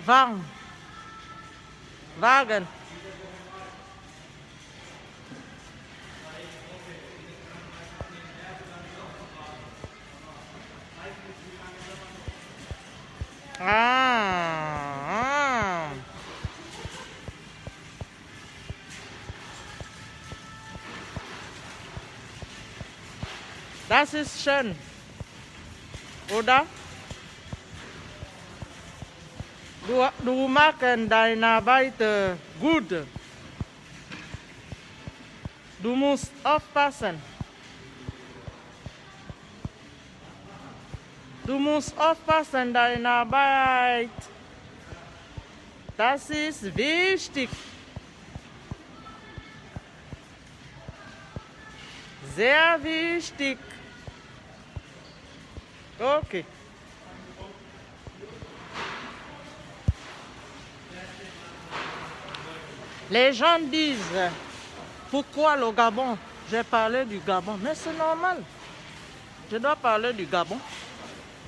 Warm. Wagen. Ah. Das ist schön, oder? Du machen deine Arbeit gut. Du musst aufpassen. Du musst aufpassen, deine Arbeit. Das ist wichtig. Sehr wichtig. Ok. Les gens disent, pourquoi le Gabon? J'ai parlé du Gabon, mais c'est normal. Je dois parler du Gabon.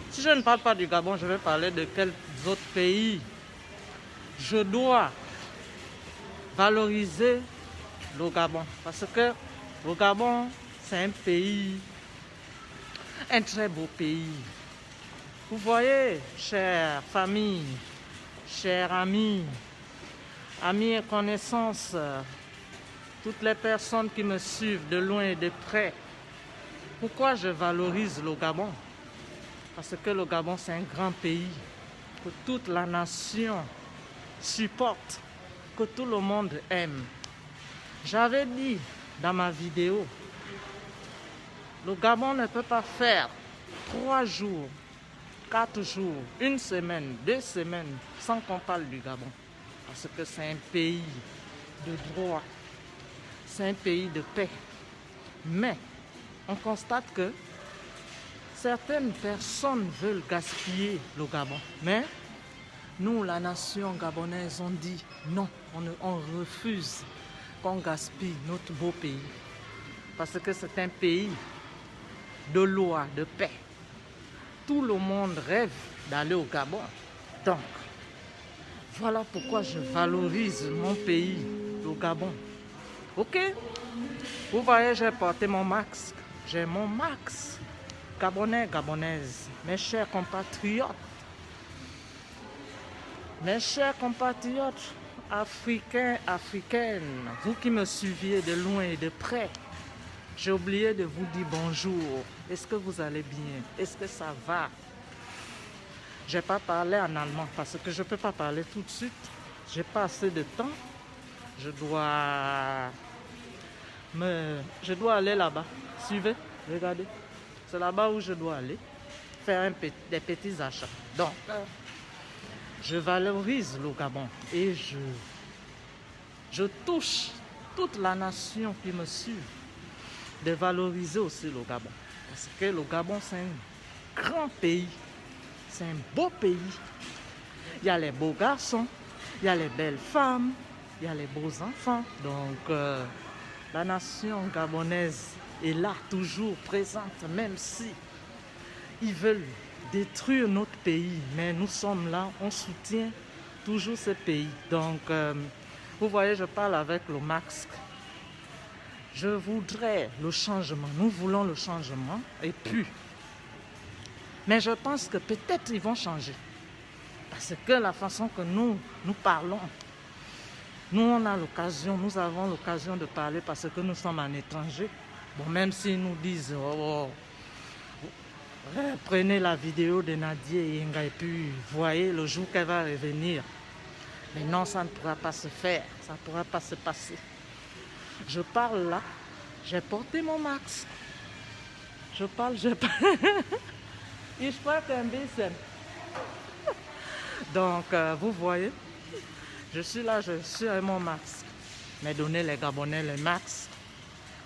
Si je ne parle pas du Gabon, je vais parler de quels autres pays. Je dois valoriser le Gabon. Parce que le Gabon, c'est un pays, un très beau pays. Vous voyez, chère famille, chers amis, amis et connaissances, toutes les personnes qui me suivent de loin et de près, pourquoi je valorise le Gabon? Parce que le Gabon, c'est un grand pays que toute la nation supporte, que tout le monde aime. J'avais dit dans ma vidéo, le Gabon ne peut pas faire 3 jours, 4 jours, 1 semaine, 2 semaines sans qu'on parle du Gabon. Parce que c'est un pays de droit, c'est un pays de paix. Mais on constate que certaines personnes veulent gaspiller le Gabon. Mais nous, la nation gabonaise, on dit non, on refuse qu'on gaspille notre beau pays. Parce que c'est un pays de loi, de paix. Tout le monde rêve d'aller au Gabon. Donc, voilà pourquoi je valorise mon pays, le Gabon. Ok? Vous voyez, j'ai porté mon masque. J'ai mon masque. Gabonais, Gabonaises, mes chers compatriotes, Africains, Africaines, vous qui me suiviez de loin et de près, j'ai oublié de vous dire bonjour. Est-ce que vous allez bien? Est-ce que ça va? Je n'ai pas parlé en allemand parce que je ne peux pas parler tout de suite. Je n'ai pas assez de temps. Je dois aller là-bas. Suivez, regardez. C'est là-bas où je dois aller faire des petits achats. Donc, je valorise le Gabon et je touche toute la nation qui me suit de valoriser aussi le Gabon. Parce que le Gabon, c'est un grand pays. C'est un beau pays. Il y a les beaux garçons, il y a les belles femmes, il y a les beaux enfants. Donc, la nation gabonaise est là, toujours présente, même si ils veulent détruire notre pays. Mais nous sommes là, on soutient toujours ce pays. Donc, vous voyez, je parle avec le masque. Je voudrais le changement. Nous voulons le changement. Et puis, mais je pense que peut-être ils vont changer. Parce que la façon que nous parlons, nous nous avons l'occasion de parler parce que nous sommes en étranger. Bon, même s'ils nous disent, prenez la vidéo de Nadia et Yenga et puis voyez le jour qu'elle va revenir. Mais non, ça ne pourra pas se faire, ça ne pourra pas se passer. Je parle là, j'ai porté mon masque. Je parle. Ich spreche ein bisschen. Donc, vous voyez, je suis là, je suis avec mon masque. Mais donnez les Gabonais les masques.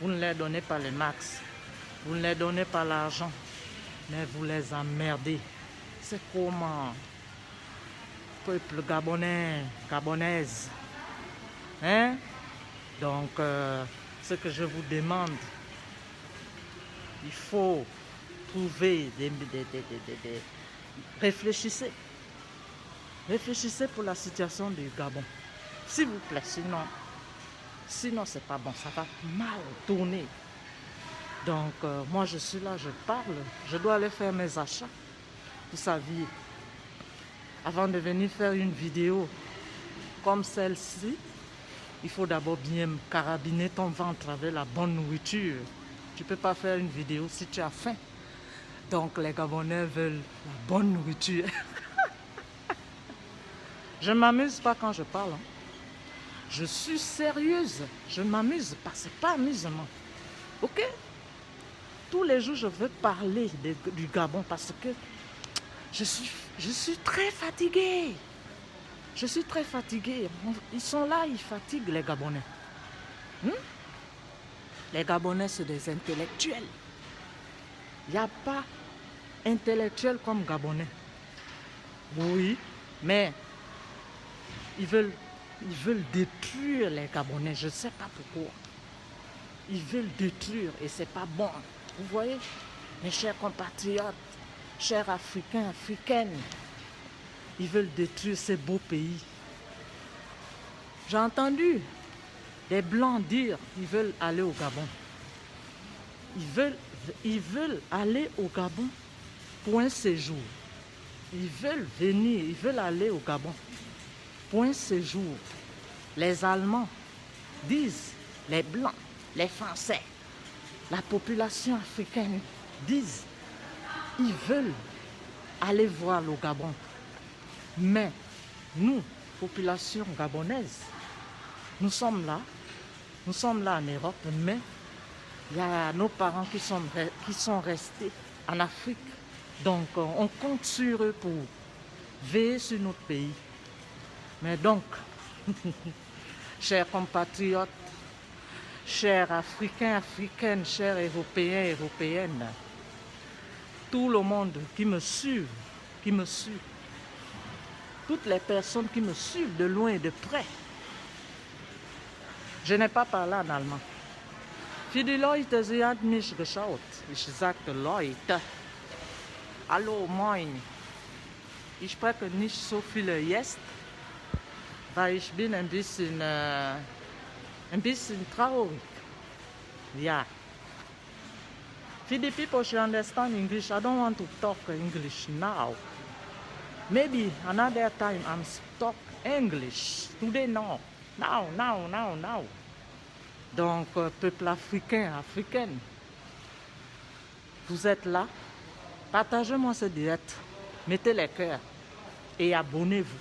Vous ne leur donnez pas les masques. Vous ne leur donnez pas l'argent. Mais vous les emmerdez. C'est comment? Peuple gabonais, gabonaise. Hein? Donc, ce que je vous demande, il faut trouver réfléchissez. Réfléchissez pour la situation du Gabon. S'il vous plaît, sinon c'est pas bon, ça va mal tourner. Donc, moi je suis là, je parle, je dois aller faire mes achats. Vous saviez, avant de venir faire une vidéo comme celle-ci, il faut d'abord bien carabiner ton ventre avec la bonne nourriture. Tu ne peux pas faire une vidéo si tu as faim. Donc les Gabonais veulent la bonne nourriture. Je ne m'amuse pas quand je parle. Hein. Je suis sérieuse. Je ne m'amuse pas. Ce n'est pas amusement. Ok? Tous les jours, je veux parler du Gabon parce que je suis très fatiguée. Je suis très fatiguée. Ils sont là, ils fatiguent les Gabonais. Les Gabonais, c'est des intellectuels. Il n'y a pas intellectuel comme Gabonais. Oui, mais ils veulent détruire les Gabonais. Je ne sais pas pourquoi. Ils veulent détruire et c'est pas bon. Vous voyez, mes chers compatriotes, chers Africains, Africaines, ils veulent détruire ces beaux pays. J'ai entendu des Blancs dire qu'ils veulent aller au Gabon. Ils veulent aller au Gabon pour un séjour. Ils veulent venir, ils veulent aller au Gabon pour un séjour. Les Allemands disent, les Blancs, les Français, la population africaine disent, ils veulent aller voir le Gabon. Mais nous, population gabonaise, nous sommes là en Europe, mais il y a nos parents qui sont restés en Afrique. Donc, on compte sur eux pour veiller sur notre pays. Mais donc, chers compatriotes, chers Africains, Africaines, chers Européens, Européennes, tout le monde qui me suit, toutes les personnes qui me suivent de loin et de près. Je n'ai pas parlé en allemand. Für die Leute, sie hat mich geschaut. Ich sagte Leute. Hallo, moin. Ich spreche nicht so viele jetzt, weil ich bin ein bisschen traurig. Ja. For the people who understand English, I don't want to talk English now. Maybe another time I'm talk English. Today, no. Now. Donc, peuple africain, africaine, vous êtes là. Partagez-moi ce direct. Mettez les cœurs et abonnez-vous.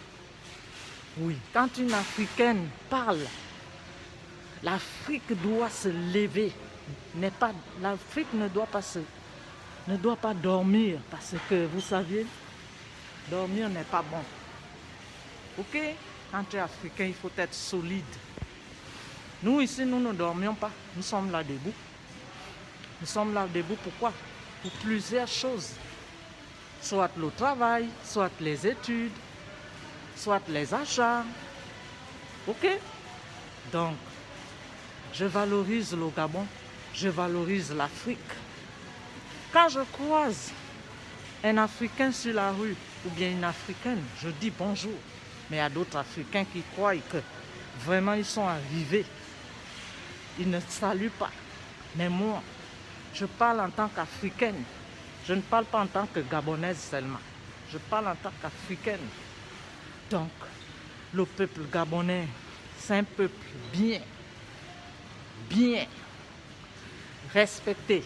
Oui, quand une Africaine parle, l'Afrique doit se lever. L'Afrique ne doit pas dormir parce que, vous savez, dormir n'est pas bon. Ok? Quand tu es africain, il faut être solide. Nous, ici, nous ne dormions pas. Nous sommes là debout. Nous sommes là debout, pourquoi? Pour plusieurs choses. Soit le travail, soit les études, soit les achats. Ok? Donc, je valorise le Gabon, je valorise l'Afrique. Quand je croise un Africain sur la rue ou bien une Africaine, je dis bonjour. Mais il y a d'autres Africains qui croient que vraiment ils sont arrivés. Ils ne saluent pas. Mais moi, je parle en tant qu'Africaine. Je ne parle pas en tant que Gabonaise seulement. Je parle en tant qu'Africaine. Donc, le peuple gabonais, c'est un peuple bien respecté.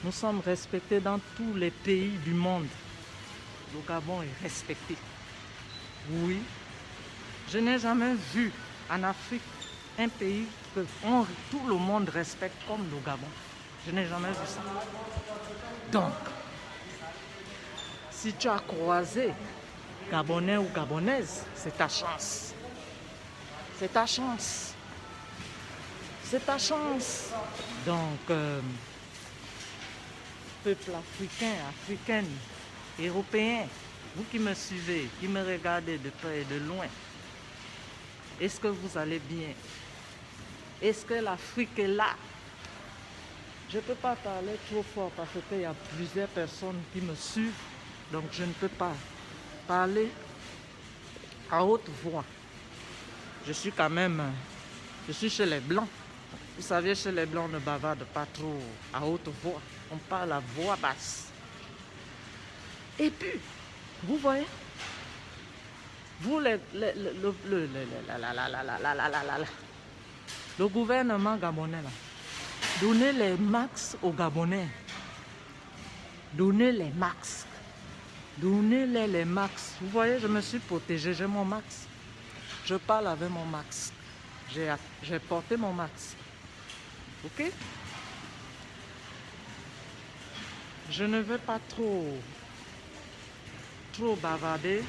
Nous sommes respectés dans tous les pays du monde. Le Gabon est respecté. Oui, je n'ai jamais vu en Afrique un pays que tout le monde respecte comme le Gabon. Je n'ai jamais vu ça. Donc, si tu as croisé Gabonais ou Gabonaise, c'est ta chance. C'est ta chance. C'est ta chance. Donc, peuple africain, africaine, européen, vous qui me suivez, qui me regardez de près et de loin, est-ce que vous allez bien? Est-ce que l'Afrique est là? Je ne peux pas parler trop fort parce qu'il y a plusieurs personnes qui me suivent, donc je ne peux pas parler à haute voix. Je suis quand même, je suis chez les Blancs. Vous savez, chez les Blancs, on ne bavarde pas trop à haute voix. On parle à voix basse. Et puis, vous voyez, vous, le gouvernement gabonais, là, donnez les max aux Gabonais. Donnez les max. Donnez-les les max. Vous voyez, je me suis protégé, j'ai mon max. Je parle avec mon max. J'ai porté mon max. Ok? Je ne vais pas trop bavarder.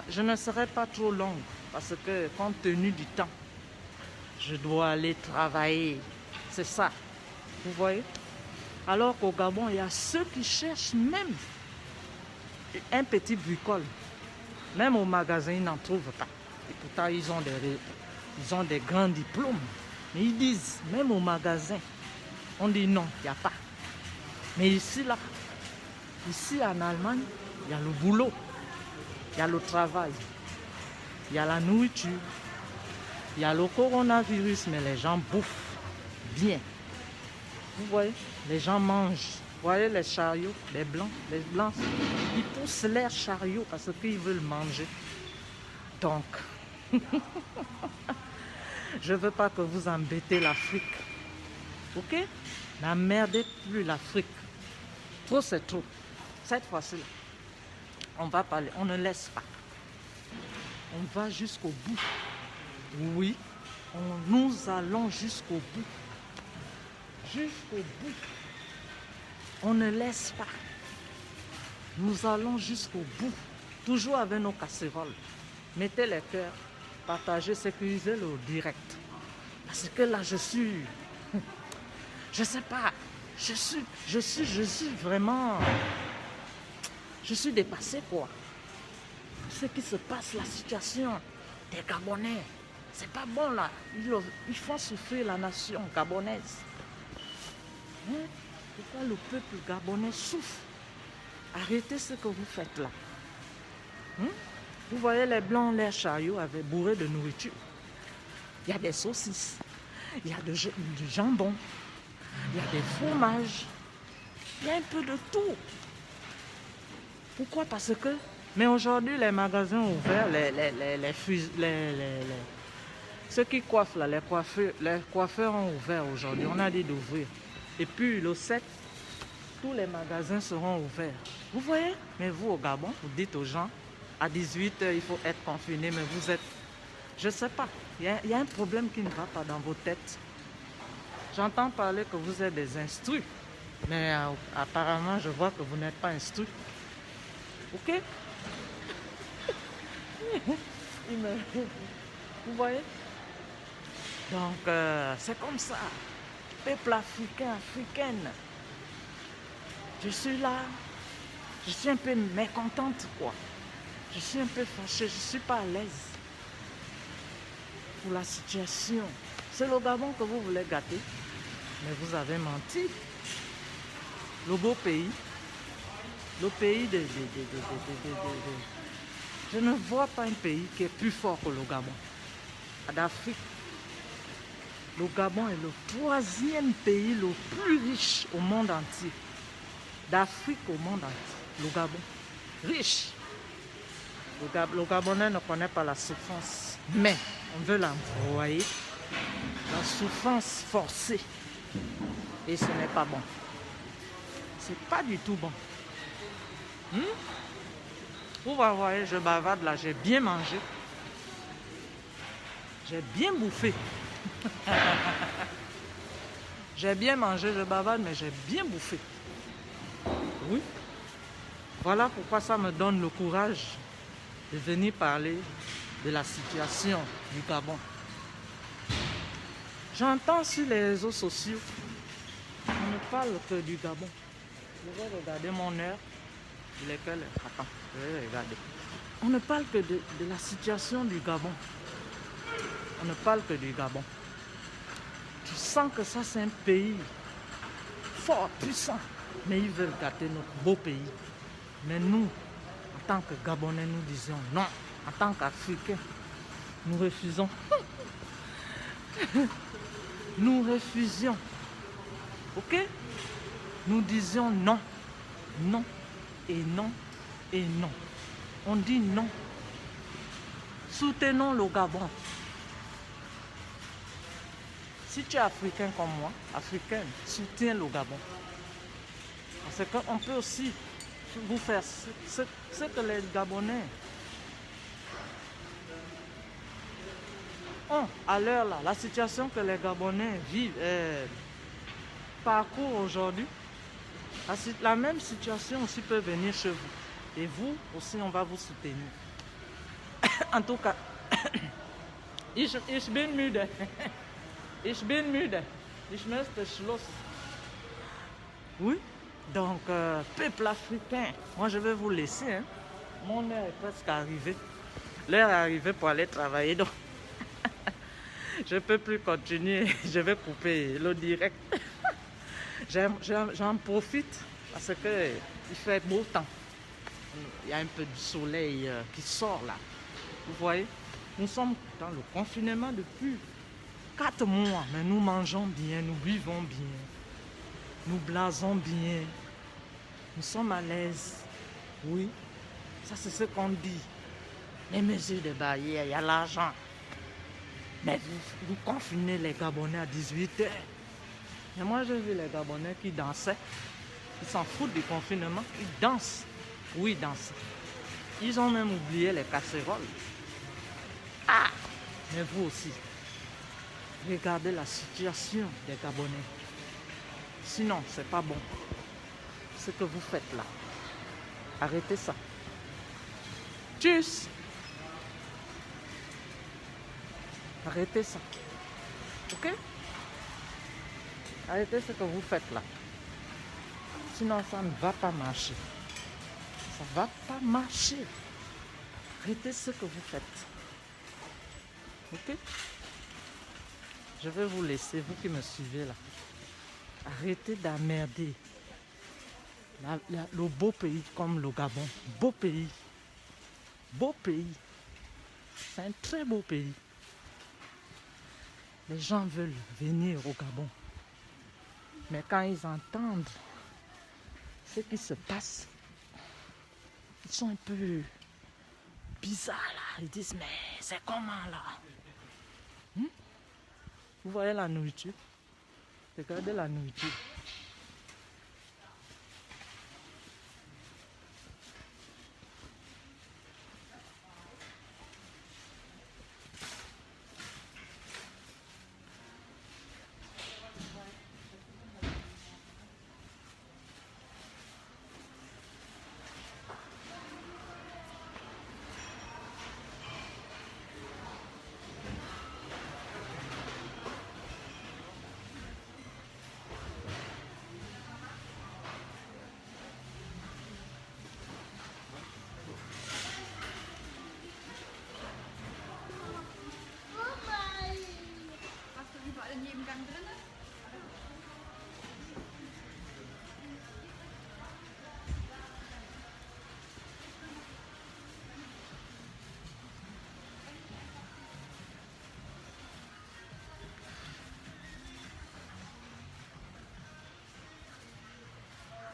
Je ne serai pas trop longue parce que compte tenu du temps, je dois aller travailler. C'est ça. Vous voyez? Alors qu'au Gabon, il y a ceux qui cherchent même un petit bricole. Même au magasin, ils n'en trouvent pas. Et pourtant, ils ont des grands diplômes. Mais ils disent, même au magasin, on dit non, il n'y a pas. Mais ici, là, ici en Allemagne, il y a le boulot, il y a le travail, il y a la nourriture, il y a le coronavirus, mais les gens bouffent bien. Vous voyez, les gens mangent. Vous voyez les chariots, les blancs, ils poussent leurs chariots parce qu'ils veulent manger. Donc, je ne veux pas que vous embêtez l'Afrique. Ok? N'emmerdez plus l'Afrique. Trop, c'est trop. Cette fois-ci, on va parler, on ne laisse pas. On va jusqu'au bout. Oui, nous allons jusqu'au bout. Jusqu'au bout. On ne laisse pas. Nous allons jusqu'au bout. Toujours avec nos casseroles. Mettez les cœurs, partagez, sécurisez le direct. Parce que là, je sais pas, je suis vraiment, je suis dépassé quoi. Ce qui se passe, la situation des Gabonais, c'est pas bon là. Ils font souffrir la nation gabonaise. Pourquoi le peuple gabonais souffre? Arrêtez ce que vous faites là. Vous voyez les blancs, les chariots avaient bourré de nourriture. Il y a des saucisses, il y a du jambon, il y a des fromages, il y a un peu de tout. Pourquoi? Parce que, mais aujourd'hui les magasins ont ouvert, ceux qui coiffent là, les coiffeurs ont ouvert aujourd'hui, on a dit d'ouvrir. Et puis le 7, tous les magasins seront ouverts. Vous voyez? Mais vous au Gabon, vous dites aux gens, à 18h, il faut être confiné, mais vous êtes... Je ne sais pas, il y a un problème qui ne va pas dans vos têtes. J'entends parler que vous êtes des instruits, mais apparemment, je vois que vous n'êtes pas instruits. Ok? Vous voyez? Donc, c'est comme ça. Peuple africain, africaine. Je suis là, je suis un peu mécontente, quoi. Je suis un peu fâchée, je ne suis pas à l'aise pour la situation. C'est le Gabon que vous voulez gâter, mais vous avez menti. Le beau pays, le pays Je ne vois pas un pays qui est plus fort que le Gabon. D'Afrique, le Gabon est le 3e pays le plus riche au monde entier. D'Afrique au monde entier, le Gabon, riche. Le Gabonais ne connaît pas la souffrance, mais on veut l'envoyer, la souffrance forcée. Et ce n'est pas bon. C'est pas du tout bon. Vous voyez, je bavarde là, j'ai bien mangé. J'ai bien bouffé. J'ai bien mangé, je bavarde, mais j'ai bien bouffé. Oui. Voilà pourquoi ça me donne le courage de venir parler de la situation du Gabon. J'entends sur les réseaux sociaux, on ne parle que du Gabon. Je vais regarder mon heure. Attends, je vais regarder. On ne parle que de la situation du Gabon. On ne parle que du Gabon. Tu sens que ça, c'est un pays fort, puissant. Mais ils veulent gâter notre beau pays. Mais nous, en tant que Gabonais, nous disions non. En tant qu'Africains, nous refusons. Nous refusions. Ok? Nous disions non. Non. Et non. Et non. On dit non. Soutenons le Gabon. Si tu es africain comme moi, africaine, soutiens le Gabon. Parce qu'on peut aussi vous faire ce que les Gabonais ont à l'heure là, la situation que les Gabonais vivent, parcourent aujourd'hui. La même situation aussi peut venir chez vous. Et vous aussi, on va vous soutenir. En tout cas, ich bin müde. Ich bin müde. Ich möchte Schluss. Oui, donc, peuple africain, moi je vais vous laisser. Hein. Mon heure est presque arrivée. L'heure est arrivée pour aller travailler. Donc, je ne peux plus continuer. Je vais couper le direct. J'en profite parce qu'il fait beau temps. Il y a un peu de soleil qui sort là. Vous voyez, nous sommes dans le confinement depuis 4 mois, mais nous mangeons bien, nous vivons bien, nous blasons bien, nous sommes à l'aise. Oui, ça c'est ce qu'on dit. Les mesures de barrière, il y a l'argent. Mais vous confinez les Gabonais à 18h. Et moi j'ai vu les Gabonais qui dansaient. Ils s'en foutent du confinement, ils dansent. Oui, ils dansent. Ils ont même oublié les casseroles. Ah! Mais vous aussi, regardez la situation des Gabonais. Sinon, c'est pas bon. Ce que vous faites là. Arrêtez ça. Tchuss! Arrêtez ça. Ok? Arrêtez ce que vous faites là. Sinon, ça ne va pas marcher. Ça ne va pas marcher. Arrêtez ce que vous faites. Ok? Je vais vous laisser, vous qui me suivez là. Arrêtez d'emmerder le beau pays comme le Gabon. Beau pays. Beau pays. C'est un très beau pays. Les gens veulent venir au Gabon. Mais quand ils entendent ce qui se passe, ils sont un peu bizarres là. Ils disent, mais c'est comment là? Vous voyez la nourriture? Regardez la nourriture.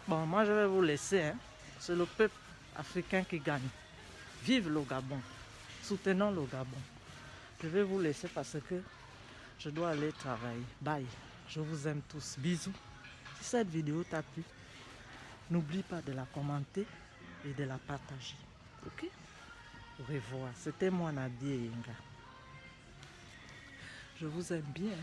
Bon, moi je vais vous laisser. Hein. C'est le peuple africain qui gagne. Vive le Gabon. Soutenons le Gabon. Je vais vous laisser parce que je dois aller travailler. Bye. Je vous aime tous. Bisous. Si cette vidéo t'a plu, n'oublie pas de la commenter et de la partager. Ok? Au revoir. C'était moi Nadia Yenga. Je vous aime bien.